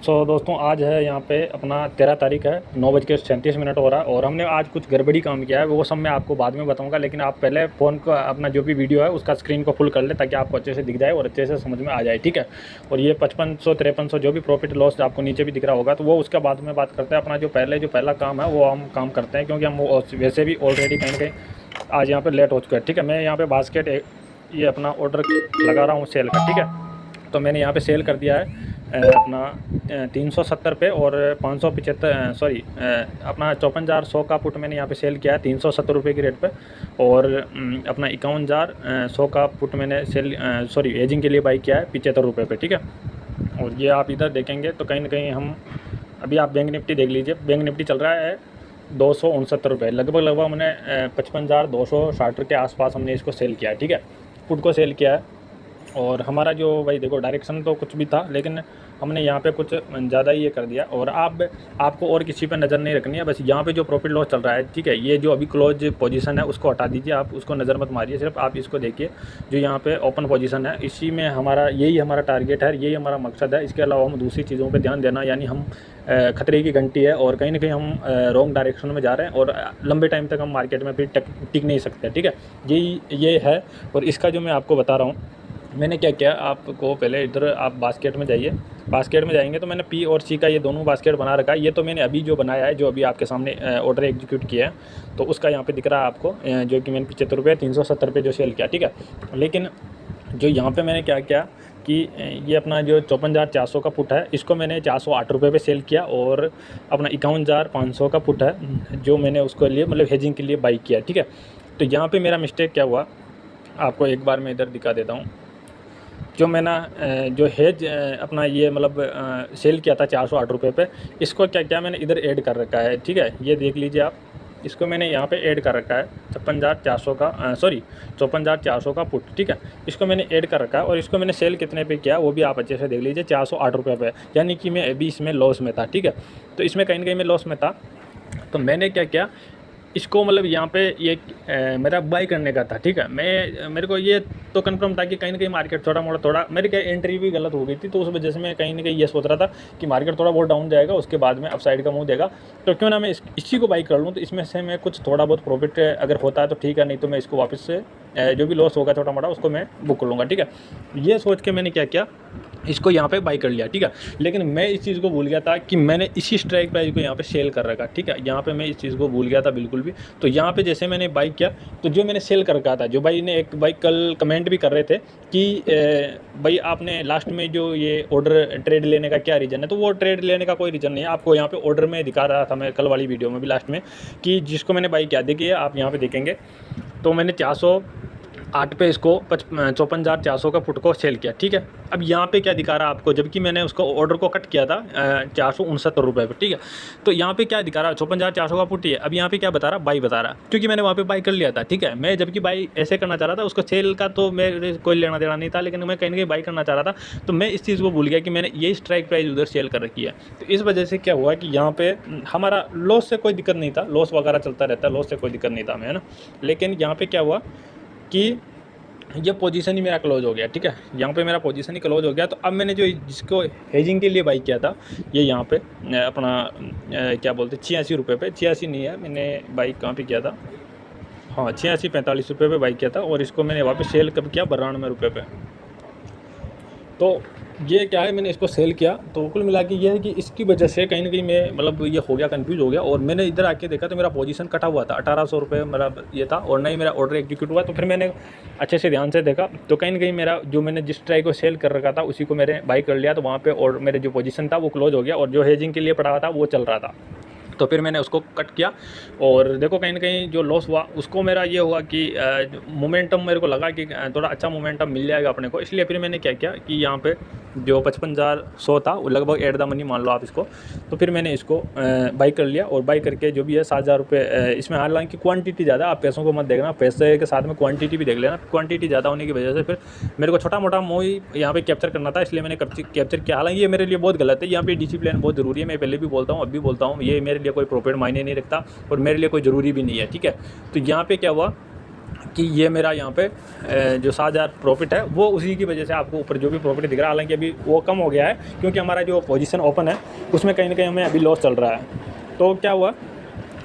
दोस्तों आज है यहाँ पे अपना 13 तारीख है, 9:37 हो रहा है और हमने आज कुछ गड़बड़ी काम किया है। वो सब मैं आपको बाद में बताऊंगा, लेकिन आप पहले फ़ोन का अपना जो भी वीडियो है उसका स्क्रीन को फुल कर ले ताकि आपको अच्छे से दिख जाए और अच्छे से समझ में आ जाए, ठीक है। और ये 5500-5300 जो भी प्रॉफिट लॉस आपको नीचे भी दिख रहा होगा, तो वो उसके बाद में बात करते हैं। अपना जो पहला काम है वो हम काम करते हैं, क्योंकि हम वैसे भी ऑलरेडी कहीं कहीं आज यहाँ पर लेट हो चुका है, ठीक है। मैं यहाँ पर बास्केट ये अपना ऑर्डर लगा रहा हूँ सेल का, ठीक है। तो मैंने यहाँ पे सेल कर दिया है अपना 370 पे और 575 सॉरी अपना 54,100 का पुट मैंने यहाँ पे सेल किया है 370 रुपये की रेट पे। और अपना 51,100 का पुट मैंने सेल हेजिंग के लिए बाई किया है 75 रुपये पे, ठीक है। और ये आप इधर देखेंगे तो कहीं ना कहीं हम अभी आप बैंक निफ्टी देख लीजिए, बैंक निफ्टी चल रहा है 269 रुपये, लगभग मैंने 55,260 के आसपास हमने इसको सेल किया है, ठीक है। पुट को सेल किया है। और हमारा जो भाई देखो डायरेक्शन तो कुछ भी था, लेकिन हमने यहाँ पे कुछ ज़्यादा ही ये कर दिया। और आपको और किसी पे नज़र नहीं रखनी है, बस यहाँ पे जो प्रॉफिट लॉस चल रहा है, ठीक है। ये जो अभी क्लोज पोजीशन है उसको हटा दीजिए, आप उसको नज़र मत मारिए, सिर्फ आप इसको देखिए जो यहाँ पे ओपन पोजीशन है, इसी में यही हमारा टारगेट है, यही हमारा मकसद है। इसके अलावा हम दूसरी चीज़ों पर ध्यान देना, यानी हम खतरे की घंटी है और कहीं ना कहीं हम रॉन्ग डायरेक्शन में जा रहे हैं और लंबे टाइम तक हम मार्केट में फिर टिक नहीं सकते, ठीक है। ये है। और इसका जो मैं आपको बता रहा हूँ मैंने क्या किया, आपको पहले इधर आप बास्केट में जाइए। बास्केट में जाएंगे तो मैंने पी और सी का ये दोनों बास्केट बना रखा है। ये तो मैंने अभी जो बनाया है, जो अभी आपके सामने ऑर्डर एग्जीक्यूट किया है, तो उसका यहाँ पे दिख रहा है आपको, जो कि मैंने 75 रुपये 370 रुपये जो सेल किया, ठीक है। लेकिन जो यहाँ पे मैंने क्या किया कि ये अपना जो 54,400 का पुट है, इसको मैंने 408 रुपये पे सेल किया। और अपना 51,500 का पुट है जो मैंने उसको लिए मतलब हेजिंग के लिए बाई किया, ठीक है। तो यहाँ पर मेरा मिस्टेक क्या हुआ आपको एक बार मैं इधर दिखा देता हूँ। जो मैंने जो हेज अपना ये मतलब सेल किया था 408 रुपये पे, इसको क्या मैंने इधर ऐड कर रखा है, ठीक है। ये देख लीजिए आप, इसको मैंने यहाँ पे ऐड कर रखा है 56,400 का 54,400 का पुट, ठीक है। इसको मैंने ऐड कर रखा है और इसको मैंने सेल कितने पे किया वो भी आप अच्छे से देख लीजिए, 408 रुपये पे, यानी कि मैं अभी इसमें लॉस में था, ठीक है। तो इसमें कहीं ना कहीं मैं लॉस में था, तो मैंने क्या किया, इसको मतलब यहाँ पे ये मेरा बाई करने का था, ठीक है। मेरे को ये तो कंफर्म था कि कहीं ना कहीं मार्केट थोड़ा मेरी क्या एंट्री भी गलत हो गई थी, तो उस वजह से मैं कहीं ना कहीं ये सोच रहा था कि मार्केट थोड़ा बहुत डाउन जाएगा, उसके बाद में अपसाइड का मुंह देगा, तो क्यों ना मैं इसी को बाई कर लूँ। तो इसमें से मैं कुछ थोड़ा बहुत प्रॉफिट अगर होता है तो ठीक है, नहीं तो मैं इसको वापस से जो भी लॉस होगा छोटा मोटा उसको मैं बुक कर लूँगा, ठीक है। ये सोच के मैंने क्या किया, इसको यहाँ पे बाई कर लिया, ठीक है। लेकिन मैं इस चीज़ को भूल गया था कि मैंने इसी स्ट्राइक प्राइस को यहाँ पे सेल कर रखा, ठीक है। यहाँ पे मैं इस चीज़ को भूल गया था बिल्कुल भी। तो यहाँ पे जैसे मैंने बाई किया, तो जो मैंने सेल कर रखा था, जो भाई ने एक भाई कल कमेंट भी कर रहे थे कि भाई आपने लास्ट में जो ये ऑर्डर ट्रेड लेने का क्या रीज़न है, तो वो ट्रेड लेने का कोई रीज़न नहीं है। आपको यहाँ पर ऑर्डर में दिखा रहा था मैं कल वाली वीडियो में भी लास्ट में, कि जिसको मैंने बाई किया, देखिए आप यहाँ पर देखेंगे तो मैंने 408 पे इसको 54,400 का पुट को सेल किया, ठीक है। अब यहाँ पे क्या दिखा रहा है आपको, जबकि मैंने उसको ऑर्डर को कट किया था 469 रुपये पर, ठीक है। तो यहाँ पे क्या दिखा रहा है, 54,400 का पुट ही है। अब यहाँ पे क्या बता रहा, बाई बता रहा, क्योंकि मैंने वहाँ पे बाई कर लिया था, ठीक है। मैं जबकि बाई ऐसे करना चाह रहा था, उसको सेल का तो मेरे कोई लेना देना नहीं था, लेकिन मैं कहीं ना कहीं बाई करना चाह रहा था, तो मैं इस चीज़ को भूल गया कि मैंने ये स्ट्राइक प्राइस उधर सेल कर रखी है। तो इस वजह से क्या हुआ कि यहाँ पे हमारा लॉस से कोई दिक्कत नहीं था, लॉस वगैरह चलता रहता है, लॉस से कोई दिक्कत नहीं था हमें, है ना। लेकिन यहाँ पे क्या हुआ कि ये पोजीशन ही मेरा क्लोज हो गया, ठीक है। यहाँ पे मेरा पोजीशन ही क्लोज हो गया। तो अब मैंने जो जिसको हेजिंग के लिए बाई किया था, ये यहाँ पे अपना क्या बोलते 86 रुपये पे, 86 नहीं है, मैंने बाई कहाँ पे किया था, हाँ 86-45 रुपये पे बाई किया था। और इसको मैंने वापस सेल कब किया, 92 रुपये पे। तो ये क्या है, मैंने इसको सेल किया। तो कुल मिला के ये है कि इसकी वजह से कहीं ना कहीं मैं मतलब ये हो गया, कंफ्यूज हो गया। और मैंने इधर आके देखा तो मेरा पोजीशन कटा हुआ था, 1800 रुपये मेरा ये था, और नहीं मेरा ऑर्डर एग्जीक्यूट हुआ। तो फिर मैंने अच्छे से ध्यान से देखा, तो कहीं ना कहीं मेरा जो मैंने जिस ट्राई को सेल कर रखा था उसी को मैंने बाई कर लिया। तो वहाँ पर और मेरे जो पोजीशन था वो क्लोज हो गया, और जो हेजिंग के लिए पड़ा हुआ था वो चल रहा था। तो फिर मैंने उसको कट किया। और देखो कहीं ना कहीं जो लॉस हुआ उसको मेरा ये हुआ कि मोमेंटम मेरे को लगा कि थोड़ा अच्छा मोमेंटम मिल जाएगा अपने को, इसलिए फिर मैंने क्या किया कि यहाँ पे जो 55,100 था वो लगभग एट द मनी मान लो आप इसको। तो फिर मैंने इसको बाई कर लिया, और बाई करके जो भी है 7,000 रुपये इसमें, हालांकि क्वांटिटी ज़्यादा, आप पैसों को मत देखना, पैसे के साथ में क्वांटिटी भी देख लेना। क्वांटिटी ज़्यादा होने की वजह से फिर मेरे को छोटा मोटा मोही यहाँ पे कैप्चर करना था, इसलिए मैंने कैप्चर किया। हालांकि ये मेरे लिए बहुत गलत है, यहाँ पे डिसिप्लिन बहुत ज़रूरी है। मैं पहले भी बोलता हूँ, अब भी बोलता हूँ, ये मेरे लिए कोई प्रॉफिट मायने नहीं रखता और मेरे लिए कोई ज़रूरी भी नहीं है, ठीक है। तो यहाँ पे क्या हुआ कि ये मेरा यहाँ पे जो 7,000 प्रॉफिट है वो उसी की वजह से आपको ऊपर जो भी प्रॉफिट दिख रहा है, हालांकि अभी वो कम हो गया है क्योंकि हमारा जो पोजीशन ओपन है उसमें कहीं ना कहीं हमें अभी लॉस चल रहा है। तो क्या हुआ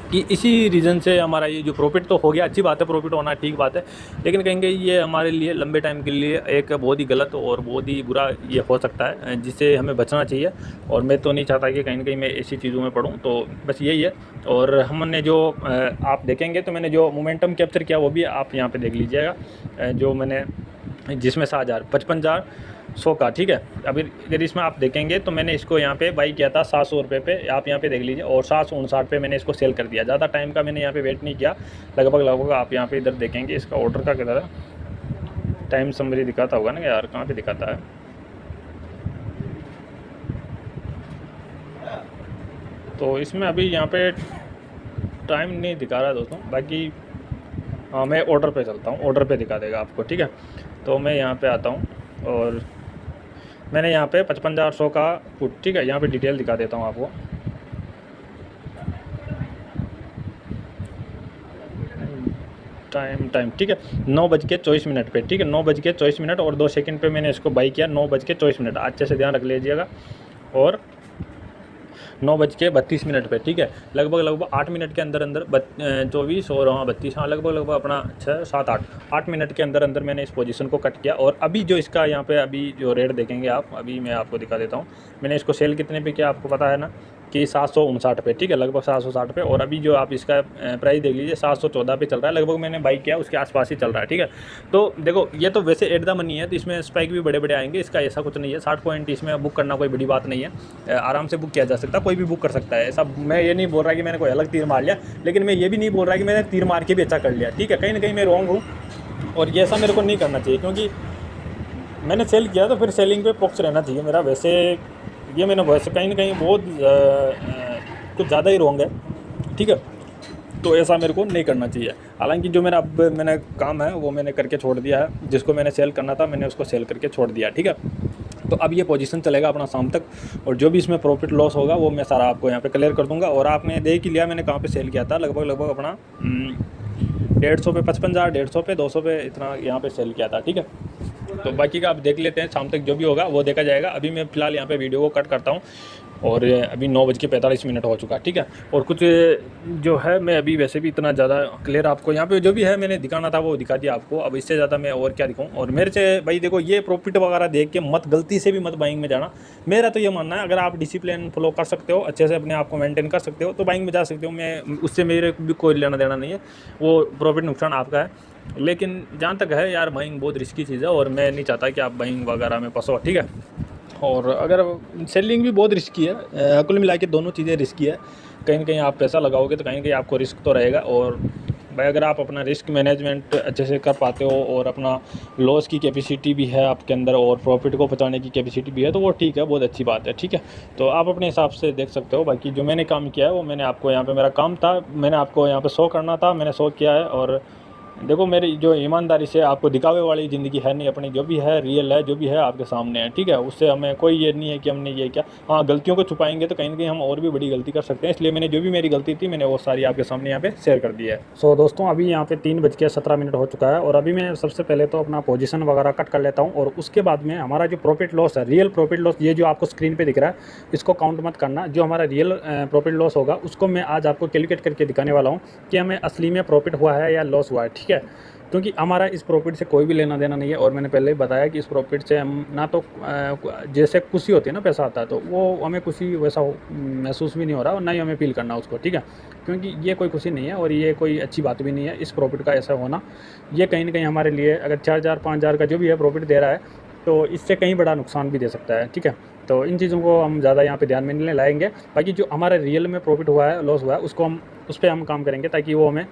कि इसी रीज़न से हमारा ये जो प्रॉफिट तो हो गया, अच्छी बात है, प्रॉफिट होना ठीक बात है, लेकिन कहेंगे ये हमारे लिए लंबे टाइम के लिए एक बहुत ही गलत और बहुत ही बुरा ये हो सकता है, जिससे हमें बचना चाहिए। और मैं तो नहीं चाहता कि कहीं ना कहीं मैं ऐसी चीज़ों में पढूं, तो बस यही है। और हमने जो आप देखेंगे तो मैंने जो मोमेंटम कैप्चर किया वो भी आप यहाँ पर देख लीजिएगा, जो मैंने जिसमें 7,000 55,000 100 का, ठीक है। अभी अगर इसमें आप देखेंगे तो मैंने इसको यहाँ पे बाई किया था 700 रुपये पे, आप यहाँ पे देख लीजिए, और 759 पे मैंने इसको सेल कर दिया। ज़्यादा टाइम का मैंने यहाँ पे वेट नहीं किया, लगभग आप यहाँ पे इधर देखेंगे इसका ऑर्डर का किधर है, टाइम समरी दिखाता होगा ना यार, कहाँ पे दिखाता है, तो इसमें अभी यहाँ पे टाइम नहीं दिखा रहा दोस्तों। बाकी हाँ, मैं ऑर्डर पे चलता हूँ, ऑर्डर पे दिखा देगा आपको, ठीक है। तो मैं यहाँ पे आता हूँ और मैंने यहाँ पे 55,100 का पुट, ठीक है, यहाँ पे डिटेल दिखा देता हूँ आपको। टाइम ठीक है, 9:24 पे, ठीक है, 9:24 और 2 सेकंड पे मैंने इसको बाई किया, 9:24, अच्छे से ध्यान रख लीजिएगा। और 9:32 पे, ठीक है, लगभग 8 मिनट के अंदर 24 और हाँ 32, हाँ लगभग अपना 6 7 8 मिनट के अंदर मैंने इस पोजीशन को कट किया। और अभी जो इसका यहाँ पे अभी जो रेट देखेंगे आप, अभी मैं आपको दिखा देता हूँ, मैंने इसको सेल कितने पे किया आपको पता है ना, कि 759 पे, ठीक है, लगभग 760 पे। और अभी जो आप इसका प्राइस देख लीजिए 714 पे चल रहा है, लगभग मैंने बाई किया उसके आसपास ही चल रहा है, ठीक है। तो देखो ये तो वैसे एट द मनी है, तो इसमें स्पाइक भी बड़े आएंगे, इसका ऐसा कुछ नहीं है। 60 पॉइंट इसमें बुक करना कोई बड़ी बात नहीं है, आराम से बुक किया जा सकता है, कोई भी बुक कर सकता है। ऐसा मैं ये नहीं बोल रहा कि मैंने कोई अलग तीर मार लिया, लेकिन मैं ये भी नहीं बोल रहा कि मैंने तीर मार के भी अच्छा कर लिया, ठीक है, कहीं ना कहीं मैं रॉन्ग हूँ और ये ऐसा मेरे को नहीं करना चाहिए, क्योंकि मैंने सेल किया तो फिर सेलिंग पे फोकस रहना चाहिए मेरा। वैसे ये मैंने वैसे कहीं ना कहीं बहुत कुछ ज़्यादा ही रॉन्ग है, ठीक है, तो ऐसा मेरे को नहीं करना चाहिए। हालांकि जो मैंने काम है वो मैंने करके छोड़ दिया है, जिसको मैंने सेल करना था मैंने उसको सेल करके छोड़ दिया, ठीक है। तो अब ये पोजीशन चलेगा अपना शाम तक, और जो भी इसमें प्रॉफिट लॉस होगा वो मैं सारा आपको यहाँ पे क्लियर कर दूंगा। और आपने देख ही लिया मैंने कहाँ पे सेल किया था, लगभग अपना 150 पे 55,000, 150 पे 200 पे इतना यहाँ पे सेल किया था, ठीक है। तो बाकी का आप देख लेते हैं, शाम तक जो भी होगा वो देखा जाएगा। अभी मैं फ़िलहाल यहाँ पे वीडियो को कट करता हूँ, और अभी 9:45 हो चुका, ठीक है। और कुछ जो है मैं अभी वैसे भी इतना ज़्यादा क्लियर आपको यहाँ पे जो भी है मैंने दिखाना था वो दिखा दिया आपको, अब इससे ज़्यादा मैं और क्या दिखाऊँ। और मेरे से भाई देखो, ये प्रॉफिट वगैरह देख के मत, गलती से भी मत बाइंग में जाना। मेरा तो ये मानना है, अगर आप डिसिप्लिन फॉलो कर सकते हो, अच्छे से अपने आप को मेंटेन कर सकते हो, तो बाइंग में जा सकते हो। मैं उससे मेरे भी कोई लेना देना नहीं है, वो प्रॉफिट नुकसान आपका है। लेकिन जहाँ तक है यार, बाइंग बहुत रिस्की चीज़ है, और मैं नहीं चाहता कि आप बाइंग वगैरह में फंसो, ठीक है। और अगर सेलिंग भी बहुत रिस्की है, कुल मिला के दोनों चीज़ें रिस्की है। कहीं ना कहीं आप पैसा लगाओगे तो कहीं ना कहीं आपको रिस्क तो रहेगा। और भाई अगर आप अपना रिस्क मैनेजमेंट अच्छे से कर पाते हो, और अपना लॉस की कैपेसिटी भी है आपके अंदर, और प्रॉफिट को बचाने की कैपेसिटी भी है, तो वो ठीक है, बहुत अच्छी बात है, ठीक है। तो आप अपने हिसाब से देख सकते हो। बाकी जो मैंने काम किया है वो मैंने आपको यहाँ पे, मेरा काम था, मैंने आपको यहाँ पे शो करना था, मैंने शो किया है। और देखो, मेरी जो ईमानदारी से आपको दिखावे वाली ज़िंदगी है नहीं, अपनी जो भी है रियल है, जो भी है आपके सामने है, ठीक है। उससे हमें कोई ये नहीं है कि हमने ये क्या, हाँ गलतियों को छुपाएंगे तो कहीं ना कहीं हम और भी बड़ी गलती कर सकते हैं। इसलिए मैंने जो भी मेरी गलती थी मैंने वो सारी आपके सामने यहाँ पे शेयर कर दी है। सो दोस्तों, अभी यहाँ पे 3:17 हो चुका है, और अभी मैं सबसे पहले तो अपना पोजीशन वगैरह कट कर लेता हूँ, और उसके बाद में हमारा जो प्रॉफिट लॉस है, रियल प्रॉफिट लॉस, ये जो आपको स्क्रीन पर दिख रहा है, इसको काउंट मत करना। जो हमारा रियल प्रॉफिट लॉस होगा उसको मैं आज आपको कैलकुलेट करके दिखाने वाला हूँ कि हमें असली में प्रॉफिट हुआ है या लॉस हुआ है, ठीक है। क्योंकि हमारा इस प्रॉफिट से कोई भी लेना देना नहीं है, और मैंने पहले ही बताया कि इस प्रॉफिट से हम ना तो जैसे खुशी होती है ना, पैसा आता है तो वो हमें खुशी वैसा महसूस भी नहीं हो रहा, और ना ही हमें फील करना उसको, ठीक है। क्योंकि ये कोई खुशी नहीं है, और ये कोई अच्छी बात भी नहीं है इस प्रॉफिट का ऐसा होना। ये कहीं ना कहीं हमारे लिए, अगर 4,000 5,000 का जो भी है प्रॉफिट दे रहा है, तो इससे कहीं बड़ा नुकसान भी दे सकता है, ठीक है। तो इन चीज़ों को हम ज़्यादा यहाँ पे ध्यान में नहीं लाएंगे। बाकी जो हमारा रियल में प्रॉफिट हुआ है, लॉस हुआ है, उसको हम उस पर हम काम करेंगे, ताकि वो हमें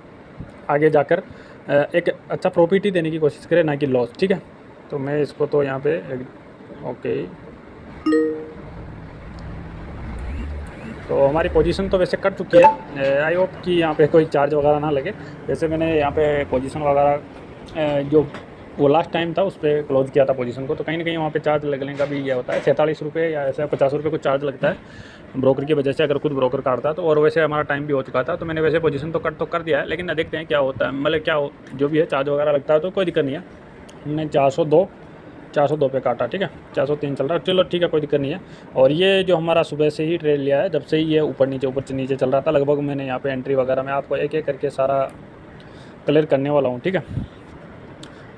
आगे जाकर एक अच्छा प्रॉफिट ही देने की कोशिश करें, ना कि लॉस, ठीक है। तो मैं इसको तो यहाँ पे ओके, तो हमारी पोजीशन तो वैसे कट चुकी है। आई होप कि यहाँ पे कोई चार्ज वगैरह ना लगे। वैसे मैंने यहाँ पे पोजीशन वगैरह जो वो लास्ट टाइम था, उस पर क्लोज किया था पोजीशन को, तो कहीं ना कहीं वहाँ पे चार्ज लगने का भी ये होता है, 47 रुपये या ऐसा 50 रुपये कुछ चार्ज लगता है ब्रोकर की वजह से, अगर खुद ब्रोकर काटता है तो। और वैसे हमारा टाइम भी हो चुका था, तो मैंने वैसे पोजीशन तो कर दिया है, लेकिन देखते हैं क्या होता है, मतलब क्या जो भी है चार्ज वगैरह लगता है तो कोई दिक्कत नहीं है। हमने 402 पे काटा, ठीक है, 403 चल रहा है, चलो ठीक है, कोई दिक्कत नहीं है। और ये जो हमारा सुबह से ही ट्रेड लिया है, जब से ही ये ऊपर नीचे चल रहा था लगभग, मैंने यहाँ पे एंट्री वगैरह मैं आपको एक एक करके सारा क्लियर करने वाला हूँ, ठीक है।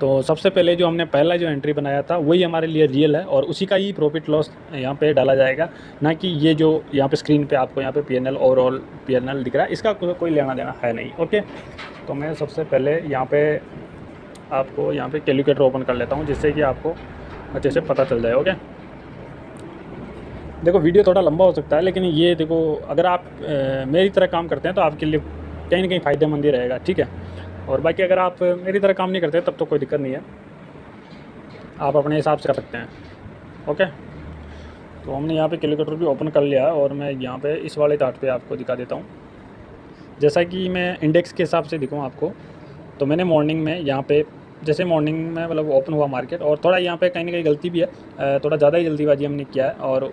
तो सबसे पहले जो हमने पहला जो एंट्री बनाया था वही हमारे लिए रियल है, और उसी का ही प्रॉफिट लॉस यहाँ पे डाला जाएगा, ना कि ये जो यहाँ पे स्क्रीन पे आपको यहाँ पे पीएनएल ओवरऑल पीएनएल दिख रहा है, इसका कोई लेना देना है नहीं। ओके, तो मैं सबसे पहले यहाँ पे आपको यहाँ पे कैलकुलेटर ओपन कर लेता हूँ, जिससे कि आपको अच्छे से पता चल जाए। ओके, देखो वीडियो थोड़ा लंबा हो सकता है, लेकिन ये देखो अगर आप मेरी तरह काम करते हैं तो आपके लिए कहीं ना कहीं फ़ायदेमंद ही रहेगा, ठीक है। और बाकी अगर आप मेरी तरह काम नहीं करते तब तो कोई दिक्कत नहीं है, आप अपने हिसाब से कर सकते हैं। ओके, तो हमने यहाँ पे कैलकुलेटर भी ओपन कर लिया है, और मैं यहाँ पे इस वाले चार्ट पे आपको दिखा देता हूँ। जैसा कि मैं इंडेक्स के हिसाब से दिखाऊँ आपको, तो मैंने मॉर्निंग में यहाँ पे, जैसे मॉर्निंग में मतलब ओपन हुआ मार्केट, और थोड़ा यहाँ पे कहीं ना कहीं गलती भी है, थोड़ा ज़्यादा ही जल्दीबाजी हमने किया है, और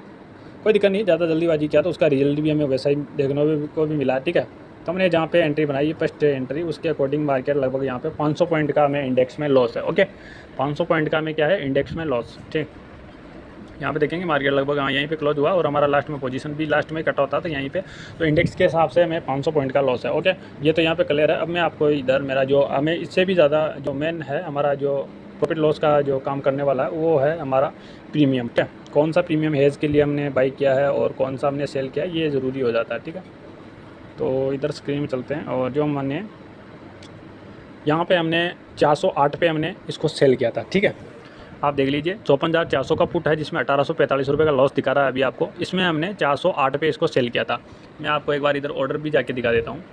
कोई दिक्कत नहीं, ज़्यादा जल्दीबाजी किया तो उसका रिजल्ट भी हमें वैसा ही देखने को भी मिला, ठीक है। तो हमने जहाँ पे एंट्री बनाई, फर्स्ट एंट्री, उसके अकॉर्डिंग मार्केट लगभग यहाँ पे 500 पॉइंट का हमें इंडेक्स में लॉस है। ओके, 500 पॉइंट का हमें क्या है, इंडेक्स में लॉस, ठीक। यहाँ पे देखेंगे मार्केट लगभग यहीं पे क्लोज हुआ, और हमारा लास्ट में पोजीशन भी लास्ट में कटा होता था यहीं पे, तो इंडेक्स के हिसाब से हमें 500 पॉइंट का लॉस है। ओके, ये तो यहाँ पे क्लियर है। अब मैं आपको इधर मेरा जो हमें इससे भी ज़्यादा जो मेन है हमारा जो प्रॉफिट लॉस का जो काम करने वाला है, वो है हमारा प्रीमियम। क्या, कौन सा प्रीमियम हेज के लिए हमने बाई किया है और कौन सा हमने सेल किया है, ये ज़रूरी हो जाता है, ठीक है। तो इधर स्क्रीन में चलते हैं, और जो हमने यहाँ पे हमने 408 पे हमने इसको सेल किया था, ठीक है। आप देख लीजिए 54,400 का पुट है, जिसमें 1845 रुपये का लॉस दिखा रहा है अभी आपको, इसमें हमने 408 पे इसको सेल किया था। मैं आपको एक बार इधर ऑर्डर भी जाके दिखा देता हूँ,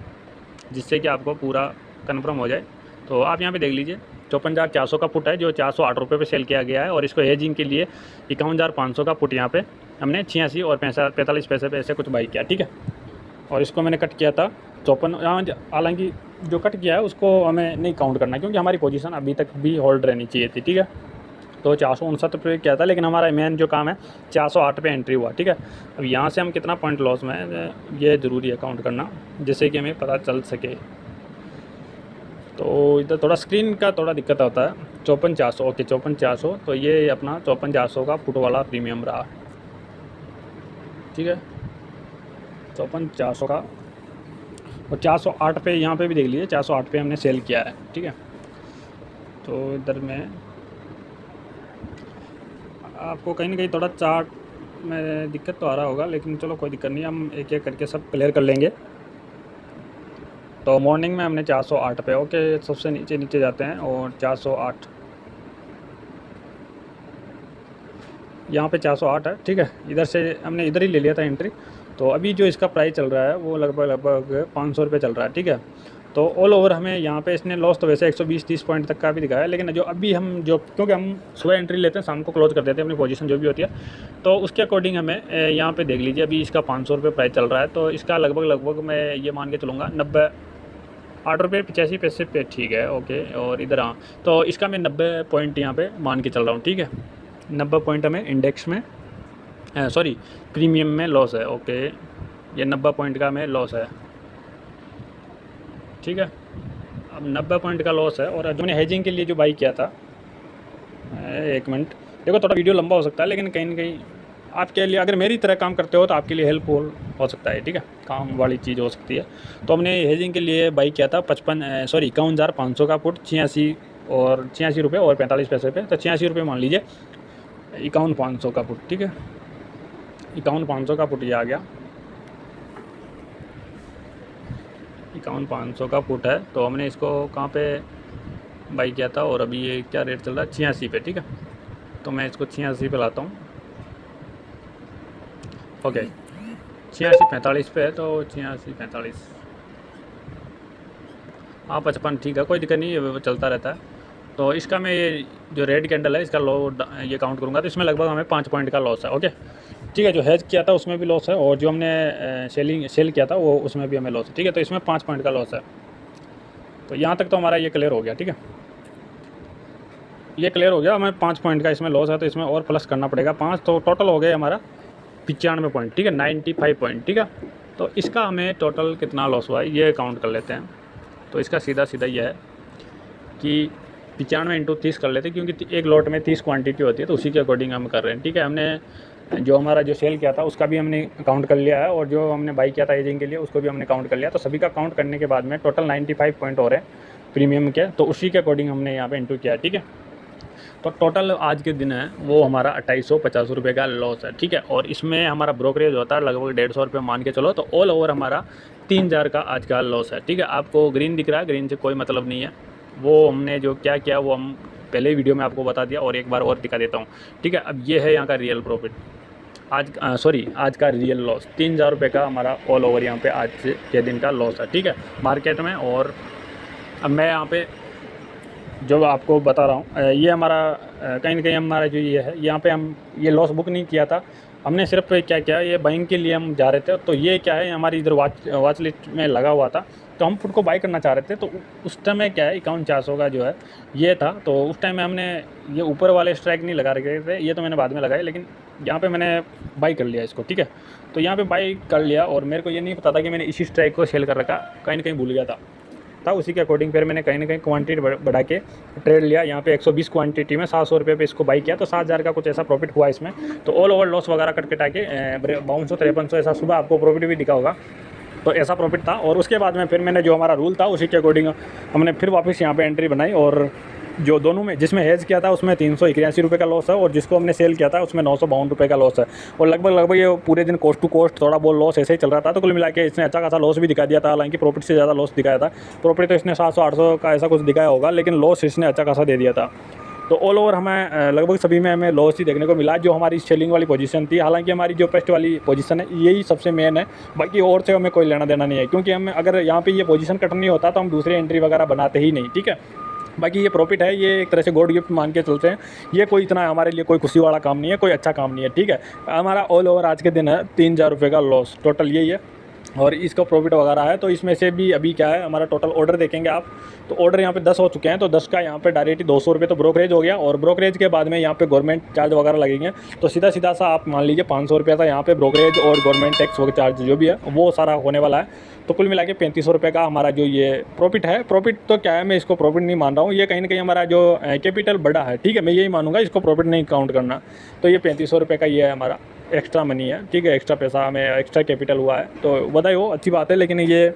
जिससे कि आपको पूरा कन्फर्म हो जाए। तो आप यहाँ पे देख लीजिए 54,400 का पुट है, जो 408 रुपये पे सेल किया गया है, और इसको हेजिंग के लिए 51,500 का पुट यहाँ पे हमने 86 और 45 पैसे पे ऐसे कुछ बाई किया, ठीक है। और इसको मैंने कट किया था 54, हालांकि जो कट किया है उसको हमें नहीं काउंट करना, क्योंकि हमारी पोजीशन अभी तक भी होल्ड रहनी चाहिए थी, ठीक है। तो 459 पे किया था, लेकिन हमारा मेन जो काम है 408 पे एंट्री हुआ, ठीक है। अब यहाँ से हम कितना पॉइंट लॉस में है, ये ज़रूरी है काउंट करना, जिससे कि हमें पता चल सके। तो इधर थोड़ा स्क्रीन का थोड़ा दिक्कत होता है। 54,400, ओके 54,400, तो ये अपना 54,400 का फुट वाला प्रीमियम रहा, ठीक है। 54,400 का, और 408 पे यहाँ पे भी देख लीजिए, 408 पे हमने सेल किया है, ठीक है। तो इधर में आपको कहीं ना कहीं थोड़ा चार्ट में दिक्कत तो आ रहा होगा, लेकिन चलो कोई दिक्कत नहीं, हम एक एक करके सब क्लियर कर लेंगे। तो मॉर्निंग में हमने 408 पे, ओके, सबसे नीचे जाते हैं, और 408 यहाँ पे 408 है, ठीक है। इधर से हमने इधर ही ले लिया था एंट्री। तो अभी जो इसका प्राइस चल रहा है वो लगभग 500 रुपये चल रहा है, ठीक है। तो ऑल ओवर हमें यहाँ पे इसने लॉस तो वैसे 120-30 पॉइंट तक का भी दिखाया है, लेकिन जो अभी हम क्योंकि हम सुबह एंट्री लेते हैं, शाम को क्लोज कर देते हैं अपनी पोजीशन जो भी होती है, तो उसके अकॉर्डिंग हमें यहाँ पे देख लीजिए अभी इसका 500 रुपये प्राइस चल रहा है, तो इसका लगभग मैं ये मान के चलूँगा 8 रुपये 85 पैसे पे, ठीक है। ओके, और इधर हाँ, तो इसका मैं 90 पॉइंट यहाँ पर मान के चल रहा हूँ, ठीक है। 90 पॉइंट हमें इंडेक्स में, सॉरी प्रीमियम में लॉस है। ओके, ये 90 पॉइंट का हमें लॉस है, ठीक है। अब 90 पॉइंट का लॉस है, और जो मैंने हेजिंग के लिए जो बाई किया था, एक मिनट, देखो थोड़ा वीडियो लंबा हो सकता है, लेकिन कहीं ना कहीं आपके लिए, अगर मेरी तरह काम करते हो तो आपके लिए हेल्पफुल हो सकता है, ठीक है, काम वाली चीज़ हो सकती है। तो हमने हेजिंग के लिए बाई किया था 51,500 का पुट, 86 रुपये और 45 पैसे पे, तो 86 रुपये मान लीजिए, 51,500 का पुट, ठीक है। 51,500 का पुट ये आ गया, 51,500 का पुट है। तो हमने इसको कहाँ पे बाई किया था, और अभी ये क्या रेट चल रहा है, 86 पे, ठीक है। तो मैं इसको 86 पे लाता हूँ, ओके, 86.45 पे है, तो 86.45, हाँ 55, ठीक है, कोई दिक्कत नहीं, ये चलता रहता है। तो इसका मैं ये जो रेड कैंडल है इसका लो ये काउंट करूँगा, तो इसमें लगभग हमें 5 पॉइंट का लॉस है, ओके, ठीक है। जो हेज किया था उसमें भी लॉस है, और जो हमने सेल किया था वो उसमें भी हमें लॉस है, ठीक है। तो इसमें 5 पॉइंट का लॉस है। तो यहाँ तक तो हमारा ये क्लियर हो गया, ठीक है। ये क्लियर हो गया। हमें 5 पॉइंट का इसमें लॉस है, तो इसमें और प्लस करना पड़ेगा 5, तो टोटल हो गए हमारा 95 पॉइंट, ठीक है, 95 पॉइंट, ठीक है। तो इसका हमें टोटल कितना लॉस हुआ है ये काउंट कर लेते हैं। तो इसका सीधा सीधा ये है कि 95 इंटू 30 कर लेते हैं, क्योंकि एक लॉट में 30 क्वांटिटी होती है, तो उसी के अकॉर्डिंग हम कर रहे हैं, ठीक है। हमने जो हमारा जो सेल किया था उसका भी हमने काउंट कर लिया है, और जो हमने बाई किया था एजिंग के लिए उसको भी हमने काउंट कर लिया। तो सभी का काउंट करने के बाद में टोटल 95 पॉइंट हो रहे हैं प्रीमियम के, तो उसी के अकॉर्डिंग हमने यहाँ पे इंटू किया, ठीक है। तो टोटल आज के दिन है वो हमारा 2850 रुपये का लॉस है, ठीक है। और इसमें हमारा ब्रोकरेज होता है लगभग 150 रुपये मान के चलो, तो ऑल ओवर हमारा 3000 का आज का लॉस है, ठीक है। आपको ग्रीन दिख रहा है, ग्रीन से कोई मतलब नहीं है, वो हमने जो क्या किया वो हम पहले ही वीडियो में आपको बता दिया, और एक बार और दिखा देता हूँ, ठीक है। अब ये है यहाँ का रियल प्रॉफिट आज का रियल लॉस 3000 रुपये का हमारा ऑल ओवर यहाँ पे आज के दिन का लॉस है, ठीक है, मार्केट में। और अब मैं यहाँ पे जो आपको बता रहा हूँ, ये हमारा कहीं ना कहीं हमारा जो ये है, यहाँ पे हम ये लॉस बुक नहीं किया था, हमने सिर्फ क्या किया, ये बाइंग के लिए हम जा रहे थे। तो ये क्या है, हमारी इधर वॉच लिस्ट में लगा हुआ था, तो हम फुट को बाई करना चाह रहे थे। तो उस टाइम में क्या है 51-400 का जो है ये था, तो उस टाइम में हमने ये ऊपर वाले स्ट्राइक नहीं लगा रखे थे, ये तो मैंने बाद में लगाए, लेकिन यहाँ पे मैंने बाई कर लिया इसको, ठीक है। तो यहाँ पे बाई कर लिया, और मेरे को ये नहीं पता था कि मैंने इसी स्ट्राइक को सेल कर रखा, कहीं ना कहीं भूल गया था। उसी के अकॉर्डिंग फिर मैंने कहीं ना कहीं क्वांटिटी बढ़ा के ट्रेड लिया। यहाँ पे 120 क्वांटिटी में 700 रुपये पे इसको बाई किया, तो 7000 का कुछ ऐसा प्रॉफिट हुआ इसमें। तो ऑल ओवर लॉस वगैरह कट कटा के 5200-5300 ऐसा सुबह आपको प्रॉफिट भी दिखा होगा, तो ऐसा प्रॉफिट था। और उसके बाद में फिर मैंने जो हमारा रूल था उसी के अकॉर्डिंग हमने फिर वापस यहाँ पे एंट्री बनाई, और जो दोनों में जिसमें हेज किया था उसमें 381 रुपये का लॉस है, और जिसको हमने सेल किया था उसमें 952 रुपये का लॉस है। और लगभग ये पूरे दिन कोस्ट टू कोस्ट थोड़ा बहुत लॉस ऐसे ही चल रहा था। तो कुल मिला के इसने अच्छा खासा लॉस भी दिखा दिया था, हालांकि प्रॉफिट से ज़्यादा लॉस दिखाया था। प्रॉफिट तो इसने 700-800 का ऐसा कुछ दिखाया होगा, लेकिन लॉस इसने अच्छा खासा दे दिया था। तो ऑल ओवर हमें लगभग सभी में हमें लॉस ही देखने को मिला। जो हमारी सेलिंग वाली पोजीशन थी, हालांकि हमारी जो फर्स्ट वाली पोजीशन है यही सबसे मेन है, बाकी और से हमें कोई लेना देना नहीं है, क्योंकि हमें अगर यहाँ पे ये पोजीशन कट नहीं होता तो हम दूसरे एंट्री वगैरह बनाते ही नहीं, ठीक है। बाकी ये प्रॉफिट है, ये एक तरह से गॉड गिफ्ट मान के चलते हैं। ये कोई इतना हमारे लिए कोई खुशी वाला काम नहीं है, कोई अच्छा काम नहीं है, ठीक है। हमारा ऑल ओवर आज के दिन है 3000 रुपये का लॉस, टोटल यही है। और इसका प्रॉफिट वगैरह है, तो इसमें से भी अभी क्या है हमारा टोटल ऑर्डर देखेंगे आप, तो ऑर्डर यहाँ पे 10 हो चुके हैं। तो 10 का यहाँ पे डायरेक्टली 200 रुपये तो ब्रोकरेज हो गया, और ब्रोकरेज के बाद में यहाँ पे गवर्नमेंट चार्ज वगैरह लगेंगे। तो सीधा सीधा सा आप मान लीजिए 500 रुपये था यहाँ पे ब्रोकरेज और गवर्नमेंट टैक्स वगैरह चार्ज जो भी है वो सारा होने वाला है। तो कुल मिला के 3500 रुपये का हमारा जो ये प्रॉफिट है, प्रॉफिट तो क्या है, मैं इसको प्रॉफिट नहीं मान रहा हूँ, ये कहीं ना कहीं हमारा जो कैपिटल बड़ा है, ठीक है, मैं यही मानूंगा, इसको प्रॉफिट नहीं काउंट करना। तो ये 3500 रुपये का ये है हमारा एक्स्ट्रा मनी है, ठीक है, एक्स्ट्रा पैसा हमें एक्स्ट्रा कैपिटल हुआ है, तो बधाई हो, अच्छी बात है। लेकिन ये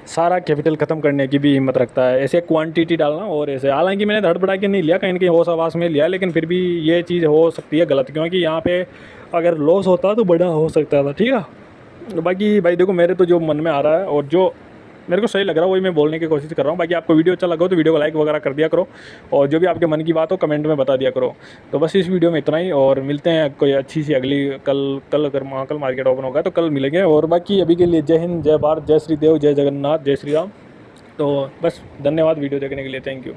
सारा कैपिटल ख़त्म करने की भी हिम्मत रखता है, ऐसे क्वांटिटी डालना और ऐसे। हालांकि मैंने धड़ बढ़ा के नहीं लिया, कहीं ना कहीं होश आवास में लिया, लेकिन फिर भी ये चीज़ हो सकती है गलत, क्योंकि यहाँ पे अगर लॉस होता तो बड़ा हो सकता था, ठीक है। बाकी भाई देखो, मेरे तो जो मन में आ रहा है और जो मेरे को सही लग रहा है वही मैं बोलने की कोशिश कर रहा हूँ। बाकी आपको वीडियो अच्छा लगा हो तो वीडियो को लाइक वगैरह कर दिया करो, और जो भी आपके मन की बात हो कमेंट में बता दिया करो। तो बस इस वीडियो में इतना ही, और मिलते हैं कोई अच्छी सी अगली कल अगर कल मार्केट ओपन होगा तो कल मिलेंगे। और बाकी अभी के लिए जय हिंद, जय भारत, जय श्री देव, जय जगन्नाथ, जय श्री राम। तो बस धन्यवाद वीडियो देखने के लिए, थैंक यू।